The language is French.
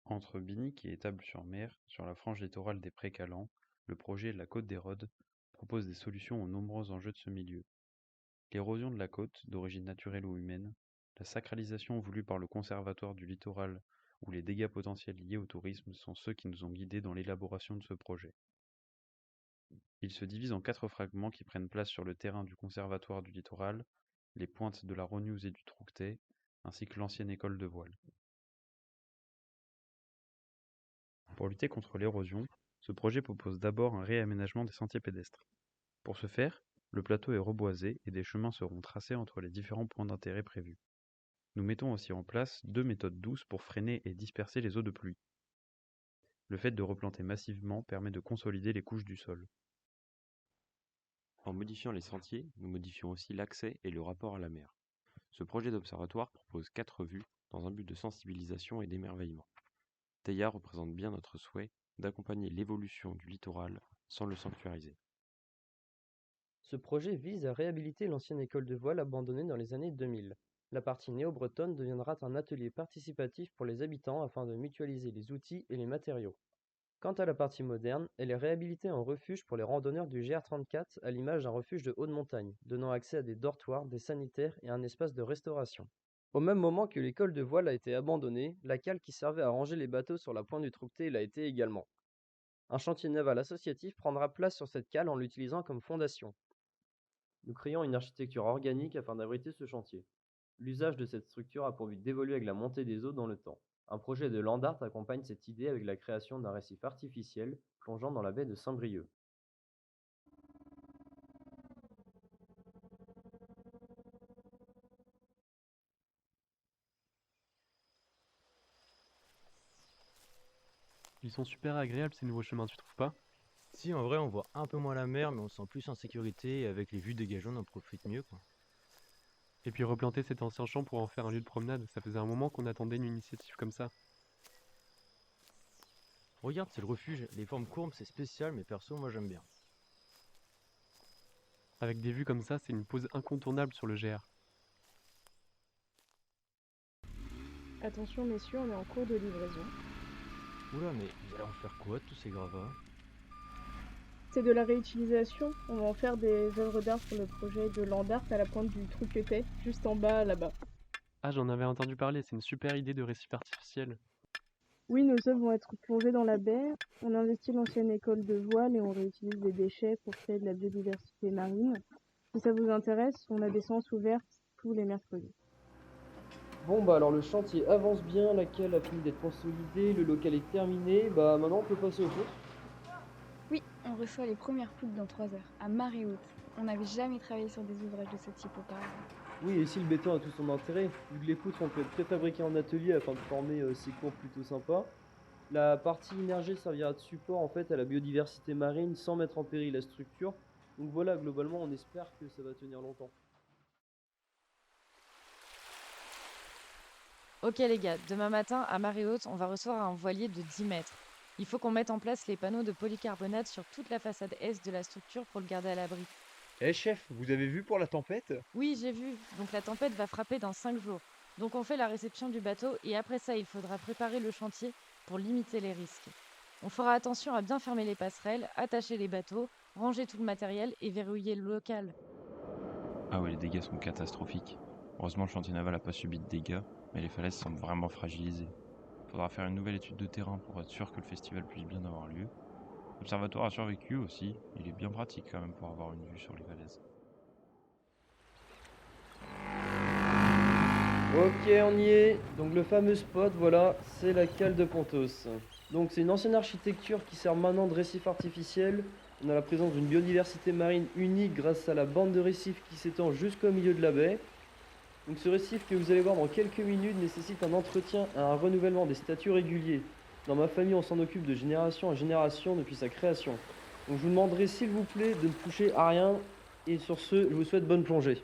Entre Binic et Étable-sur-Mer, sur la frange littorale des Prés Calans, le projet La Côte des Rhodes propose des solutions aux nombreux enjeux de ce milieu. L'érosion de la côte, d'origine naturelle ou humaine, la sacralisation voulue par le Conservatoire du littoral ou les dégâts potentiels liés au tourisme sont ceux qui nous ont guidés dans l'élaboration de ce projet. Il se divise en 4 fragments qui prennent place sur le terrain du Conservatoire du littoral, les pointes de la Rognouse et du Trouctet, ainsi que l'ancienne école de voile. Pour lutter contre l'érosion, ce projet propose d'abord un réaménagement des sentiers pédestres. Pour ce faire, le plateau est reboisé et des chemins seront tracés entre les différents points d'intérêt prévus. Nous mettons aussi en place 2 méthodes douces pour freiner et disperser les eaux de pluie. Le fait de replanter massivement permet de consolider les couches du sol. En modifiant les sentiers, nous modifions aussi l'accès et le rapport à la mer. Ce projet d'observatoire propose 4 vues dans un but de sensibilisation et d'émerveillement. Theia représente bien notre souhait d'accompagner l'évolution du littoral sans le sanctuariser. Ce projet vise à réhabiliter l'ancienne école de voile abandonnée dans les années 2000. La partie néo-bretonne deviendra un atelier participatif pour les habitants afin de mutualiser les outils et les matériaux. Quant à la partie moderne, elle est réhabilitée en refuge pour les randonneurs du GR34 à l'image d'un refuge de haute montagne, donnant accès à des dortoirs, des sanitaires et un espace de restauration. Au même moment que l'école de voile a été abandonnée, la cale qui servait à ranger les bateaux sur la pointe du Trouctet l'a été également. Un chantier naval associatif prendra place sur cette cale en l'utilisant comme fondation. Nous créons une architecture organique afin d'abriter ce chantier. L'usage de cette structure a pour but d'évoluer avec la montée des eaux dans le temps. Un projet de land art accompagne cette idée avec la création d'un récif artificiel plongeant dans la baie de Saint-Brieuc. Ils sont super agréables ces nouveaux chemins, tu trouves pas? Si, en vrai, on voit un peu moins la mer, mais on se sent plus en sécurité et avec les vues dégagées, on en profite mieux, quoi. Et puis replanter cet ancien champ pour en faire un lieu de promenade, ça faisait un moment qu'on attendait une initiative comme ça. Regarde, c'est le refuge. Les formes courbes, c'est spécial, mais perso, moi j'aime bien. Avec des vues comme ça, c'est une pause incontournable sur le GR. Attention messieurs, on est en cours de livraison. Oula, mais vous allez en faire quoi de tous ces gravats? C'est de la réutilisation, on va en faire des œuvres d'art pour le projet de land art à la pointe du Trouquetet, juste en bas là-bas. Ah, j'en avais entendu parler, c'est une super idée de récif artificiel. Oui, nos œuvres vont être plongées dans la baie, on investit l'ancienne école de voile et on réutilise des déchets pour créer de la biodiversité marine. Si ça vous intéresse, on a des séances ouvertes tous les mercredis. Bon bah alors le chantier avance bien, la cale a fini d'être consolidée, le local est terminé, bah maintenant on peut passer aux courses. Oui, on reçoit les premières poules dans 3 heures, à marée haute. On n'avait jamais travaillé sur des ouvrages de ce type auparavant. Oui, et ici le béton a tout son intérêt, vu que les poutres ont pu être préfabriquées en atelier afin de former ces courbes plutôt sympas. La partie immergée servira de support en fait à la biodiversité marine sans mettre en péril la structure. Donc voilà, globalement on espère que ça va tenir longtemps. Ok les gars, demain matin, à marée haute, on va recevoir un voilier de 10 mètres. Il faut qu'on mette en place les panneaux de polycarbonate sur toute la façade est de la structure pour le garder à l'abri. Eh chef, vous avez vu pour la tempête? Oui, j'ai vu. Donc la tempête va frapper dans 5 jours. Donc on fait la réception du bateau et après ça, il faudra préparer le chantier pour limiter les risques. On fera attention à bien fermer les passerelles, attacher les bateaux, ranger tout le matériel et verrouiller le local. Ah ouais, les dégâts sont catastrophiques. Heureusement, le chantier naval n'a pas subi de dégâts, mais les falaises semblent vraiment fragilisées. Faudra faire une nouvelle étude de terrain pour être sûr que le festival puisse bien avoir lieu. L'observatoire a survécu aussi, il est bien pratique quand même pour avoir une vue sur les falaises. Ok, on y est. Donc le fameux spot, voilà, c'est la cale de Pontos. Donc c'est une ancienne architecture qui sert maintenant de récif artificiel. On a la présence d'une biodiversité marine unique grâce à la bande de récifs qui s'étend jusqu'au milieu de la baie. Donc ce récif que vous allez voir dans quelques minutes nécessite un entretien et un renouvellement des statuts réguliers. Dans ma famille, on s'en occupe de génération en génération depuis sa création. Donc je vous demanderai s'il vous plaît de ne toucher à rien. Et sur ce, je vous souhaite bonne plongée.